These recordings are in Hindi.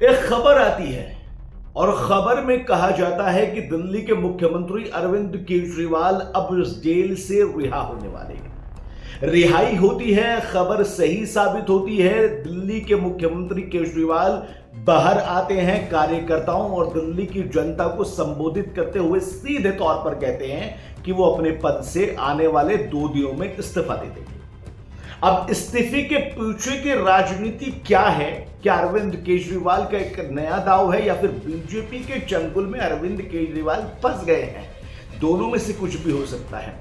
एक खबर आती है और खबर में कहा जाता है कि दिल्ली के मुख्यमंत्री अरविंद केजरीवाल अब इस जेल से रिहा होने वाले हैं। रिहाई होती है, खबर सही साबित होती है। दिल्ली के मुख्यमंत्री केजरीवाल बाहर आते हैं, कार्यकर्ताओं और दिल्ली की जनता को संबोधित करते हुए सीधे तौर पर कहते हैं कि वो अपने पद से आने वाले 2 दिनों में इस्तीफा दे देंगे। अब इस्तीफे के पीछे की राजनीति क्या है? क्या अरविंद केजरीवाल का एक नया दाव है या फिर बीजेपी के चंगुल में अरविंद केजरीवाल फंस गए हैं? दोनों में से कुछ भी हो सकता है।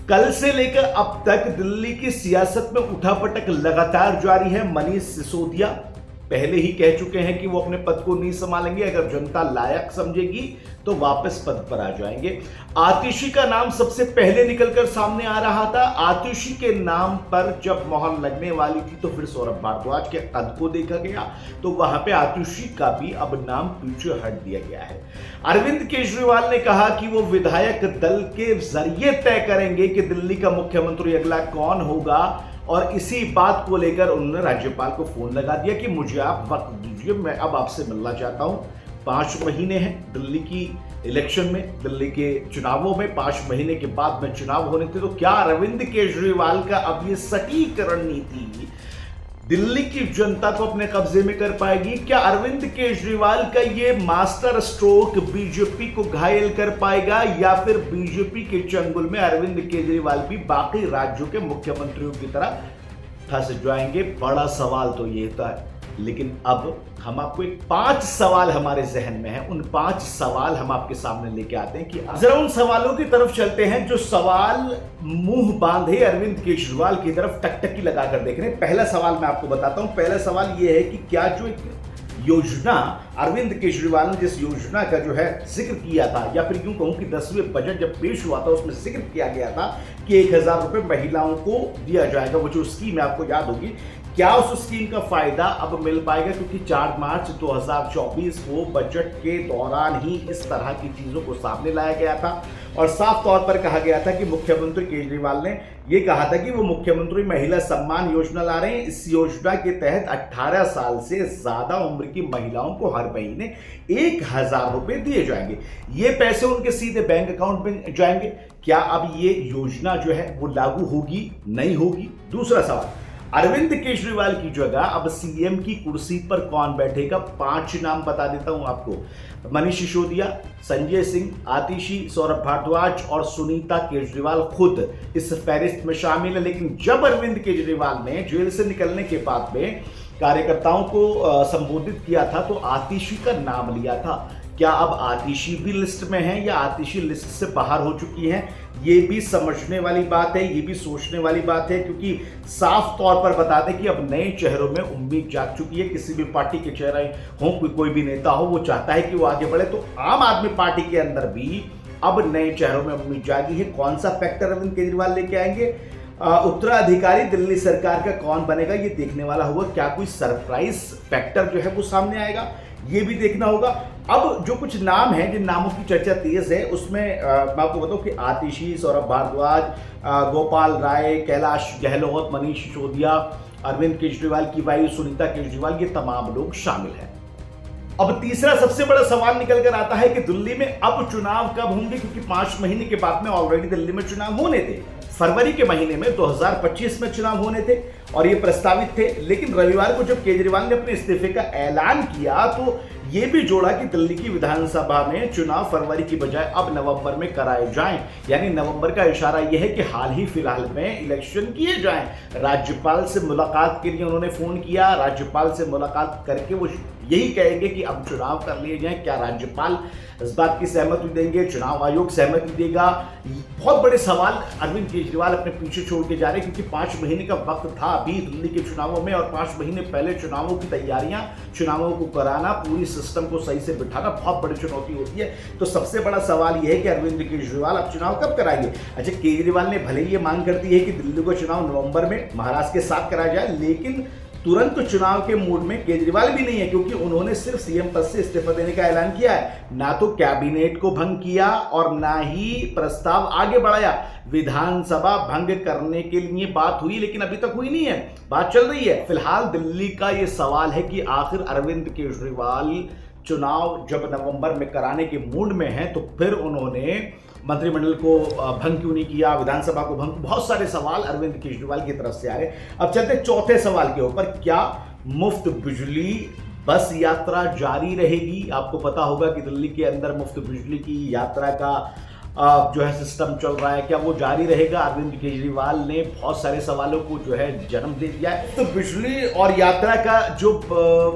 कल से लेकर अब तक दिल्ली की सियासत में उठापटक लगातार जारी है। मनीष सिसोदिया पहले ही कह चुके हैं कि वो अपने पद को नहीं संभालेंगे, अगर जनता लायक समझेगी तो वापस पद पर आ जाएंगे। आतिशी का नाम सबसे पहले निकलकर सामने आ रहा था। आतिशी के नाम पर जब मोहर लगने वाली थी तो फिर सौरभ भारद्वाज के कद को देखा गया तो वहां पे आतिशी का भी अब नाम पीछे हट दिया गया है। अरविंद केजरीवाल ने कहा कि वो विधायक दल के जरिए तय करेंगे कि दिल्ली का मुख्यमंत्री अगला कौन होगा, और इसी बात को लेकर उन्होंने राज्यपाल को फोन लगा दिया कि मुझे आप वक्त दीजिए, मैं अब आपसे मिलना चाहता हूं। 5 महीने हैं दिल्ली की इलेक्शन में, दिल्ली के चुनावों में 5 महीने के बाद में चुनाव होने थे। तो क्या अरविंद केजरीवाल का अब ये सटीक रणनीति दिल्ली की जनता को अपने कब्जे में कर पाएगी? क्या अरविंद केजरीवाल का ये मास्टर स्ट्रोक बीजेपी को घायल कर पाएगा, या फिर बीजेपी के चंगुल में अरविंद केजरीवाल भी बाकी राज्यों के मुख्यमंत्रियों की तरह फंस जाएंगे? बड़ा सवाल तो ये था। लेकिन अब हम आपको 5 सवाल हमारे जहन में हैं, उन 5 सवाल हम आपके सामने लेके आते हैं कि जरा उन सवालों की तरफ चलते हैं जो सवाल मुंह बांधे अरविंद केजरीवाल की तरफ टकटकी लगाकर देख रहे हैं। पहला सवाल मैं आपको बताता हूं। पहला सवाल यह है कि क्या जो एक योजना अरविंद केजरीवाल ने जिस योजना का जो है जिक्र किया था, या फिर यूं कहूं कि 10वें बजट जब पेश हुआ था उसमें जिक्र किया गया था कि 1000 रुपए महिलाओं को दिया जाएगा, वो जो स्कीम है आपको याद होगी, क्या उस स्कीम का फायदा अब मिल पाएगा? क्योंकि 4 मार्च 2024 को बजट के दौरान ही इस तरह की चीजों को सामने लाया गया था और साफ तौर पर कहा गया था कि मुख्यमंत्री केजरीवाल ने यह कहा था कि वो मुख्यमंत्री महिला सम्मान योजना ला रहे हैं। इस योजना के तहत 18 साल से ज्यादा उम्र की महिलाओं को हर महीने 1000 रुपए दिए जाएंगे। ये पैसे उनके सीधे बैंक अकाउंट में जाएंगे। क्या अब ये योजना जो है वो लागू होगी, नहीं होगी? दूसरा सवाल, अरविंद केजरीवाल की जगह अब सीएम की कुर्सी पर कौन बैठेगा? 5 नाम बता देता हूं आपको। मनीष सिसोदिया, संजय सिंह, आतिशी, सौरभ भारद्वाज और सुनीता केजरीवाल खुद इस फहरिस्त में शामिल है। लेकिन जब अरविंद केजरीवाल ने जेल से निकलने के बाद में कार्यकर्ताओं को संबोधित किया था तो आतिशी का नाम लिया था। क्या अब आतिशी भी लिस्ट में है या आतिशी लिस्ट से बाहर हो चुकी है? ये भी समझने वाली बात है, ये भी सोचने वाली बात है, क्योंकि साफ तौर पर बता दें कि अब नए चेहरों में उम्मीद जाग चुकी है। किसी भी पार्टी के चेहरे हो, कोई भी नेता हो, वो चाहता है कि वो आगे बढ़े। तो आम आदमी पार्टी के अंदर भी अब नए चेहरों में उम्मीद जागी है। कौन सा फैक्टर अरविंद केजरीवाल लेके आएंगे? उत्तराधिकारी दिल्ली सरकार का कौन बनेगा, ये देखने वाला होगा। क्या कोई सरप्राइज फैक्टर जो है वो सामने आएगा, ये भी देखना होगा। अब जो कुछ नाम हैं, जिन नामों की चर्चा तेज है, उसमें मैं आपको बताऊं कि आतिशी, सौरभ भारद्वाज, गोपाल राय, कैलाश गहलोत, मनीष सिसोदिया, अरविंद केजरीवाल की वाइफ सुनीता केजरीवाल, ये तमाम लोग शामिल हैं। अब तीसरा सबसे बड़ा सवाल निकल कर आता है कि दिल्ली में अब चुनाव कब होंगे, क्योंकि 5 महीने के बाद में ऑलरेडी दिल्ली में चुनाव होने थे। फरवरी के महीने में 2025 में चुनाव होने थे और ये प्रस्तावित थे। लेकिन रविवार को जब केजरीवाल ने अपने इस्तीफे का ऐलान किया तो ये भी जोड़ा कि दिल्ली की विधानसभा में चुनाव फरवरी की बजाय अब नवंबर में कराए जाएं। यानी नवंबर का इशारा यह है कि हाल ही फिलहाल में इलेक्शन किए जाएं। राज्यपाल से मुलाकात के लिए उन्होंने फोन किया। राज्यपाल से मुलाकात करके वो यही कहेंगे कि अब चुनाव कर लिए जाएं। क्या राज्यपाल इस बात की सहमति देंगे? चुनाव आयोग सहमति देगा? बहुत बड़े सवाल अरविंद केजरीवाल अपने पीछे छोड़ के जा रहे हैं, क्योंकि 5 महीने का वक्त था अभी दिल्ली के चुनावों में, और 5 महीने पहले चुनावों की तैयारियां, चुनावों को कराना, पूरी सिस्टम को सही से बिठाना बहुत बड़ी चुनौती होती है। तो सबसे बड़ा सवाल यह है कि अरविंद केजरीवाल अब चुनाव कब कराएंगे? अच्छा, केजरीवाल ने भले ही ये मांग कर दी है कि दिल्ली को चुनाव नवंबर में महाराष्ट्र के साथ कराया जाए, लेकिन तुरंत चुनाव के मूड में केजरीवाल भी नहीं है, क्योंकि उन्होंने सिर्फ सीएम पद से इस्तीफा देने का ऐलान किया है। ना तो कैबिनेट को भंग किया और ना ही प्रस्ताव आगे बढ़ाया। विधानसभा भंग करने के लिए बात हुई, लेकिन अभी तक हुई नहीं है, बात चल रही है। फिलहाल दिल्ली का यह सवाल है कि आखिर अरविंद केजरीवाल चुनाव जब नवंबर में कराने के मूड में हैं, तो फिर उन्होंने मंत्रिमंडल को भंग क्यों नहीं किया, विधानसभा को भंग। बहुत सारे सवाल अरविंद केजरीवाल की तरफ से आ रहे। अब चलते चौथे सवाल के ऊपर, क्या मुफ्त बिजली बस यात्रा जारी रहेगी? आपको पता होगा कि दिल्ली के अंदर मुफ्त बिजली की यात्रा का जो है सिस्टम चल रहा है, क्या वो जारी रहेगा? अरविंद केजरीवाल ने बहुत सारे सवालों को जो है जन्म दे दिया है। तो बिजली और यात्रा का जो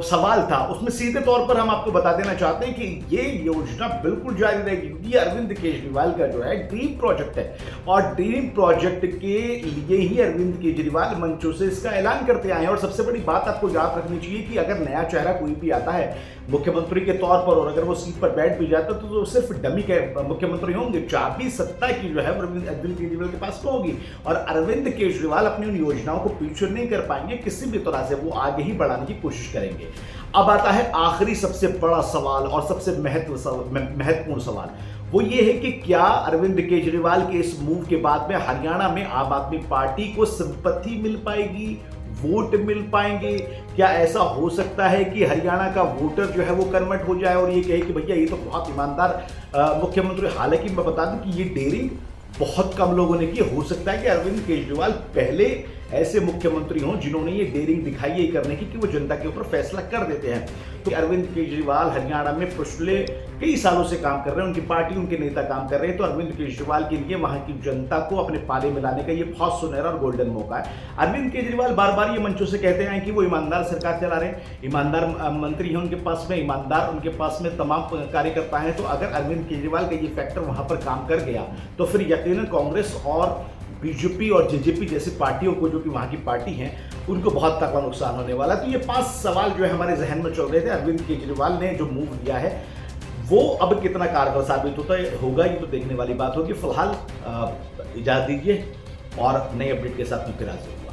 सवाल था, उसमें सीधे तौर पर हम आपको बता देना चाहते हैं कि ये योजना बिल्कुल जारी रहेगी, क्योंकि ये अरविंद केजरीवाल का जो है ड्रीम प्रोजेक्ट है, और ड्रीम प्रोजेक्ट के लिए ही अरविंद केजरीवाल मंचों से इसका ऐलान करते आए हैं। और सबसे बड़ी बात आपको याद रखनी चाहिए कि अगर नया चेहरा कोई भी आता है मुख्यमंत्री के तौर पर, और अगर वो सीट पर बैठ भी जाता तो सिर्फ डमी के मुख्यमंत्री होंगे। चाबी सत्ता की जो है अरविंद केजरीवाल के पास होगी, और अरविंद केजरीवाल अपनी उन योजनाओं को पीछे नहीं कर पाएंगे, किसी भी तरह से वो आगे ही बढ़ाने की कोशिश करेंगे। अब आता है आखिरी सबसे बड़ा सवाल और सबसे महत्वपूर्ण सवाल, वो ये है कि क्या अरविंद केजरीवाल के इस मूव के बाद में हरियाणा में आम आदमी पार्टी को सिंपैथी मिल पाएगी, वोट मिल पाएंगे? क्या ऐसा हो सकता है कि हरियाणा का वोटर जो है वो कन्वर्ट हो जाए और ये कहे कि भैया ये तो बहुत ईमानदार मुख्यमंत्री। हालांकि मैं बता दूं कि ये डेयरिंग बहुत कम लोगों ने की। हो सकता है कि अरविंद केजरीवाल पहले ऐसे मुख्यमंत्री हों जिन्होंने ये डेयरिंग दिखाई है करने की कि वो जनता के ऊपर फैसला कर देते हैं। तो अरविंद केजरीवाल हरियाणा में पिछले कई सालों से काम कर रहे हैं, उनकी पार्टी, उनके नेता काम कर रहे हैं। तो अरविंद केजरीवाल के लिए वहां की जनता को अपने पाले में लाने का ये बहुत सुनहरा और गोल्डन मौका है। अरविंद केजरीवाल बार बार ये मंचों से कहते हैं कि वो ईमानदार सरकार चला रहे हैं, ईमानदार मंत्री हैं उनके पास में, ईमानदार उनके पास में तमाम कार्यकर्ता हैं। तो अगर अरविंद केजरीवाल का ये फैक्टर वहां पर काम कर गया तो फिर यकीनन कांग्रेस और बीजेपी और जेजेपी जैसी पार्टियों को, जो कि वहां की पार्टी हैं, उनको बहुत तगड़ा नुकसान होने वाला। तो ये 5 सवाल जो है हमारे जहन में चल रहे थे। अरविंद केजरीवाल ने जो मूव लिया है वो अब कितना कारगर साबित होगा, ये तो देखने वाली बात होगी। फिलहाल इजाजत दीजिए और नई अपडेट के साथ मैं फिर हाजिर हूं।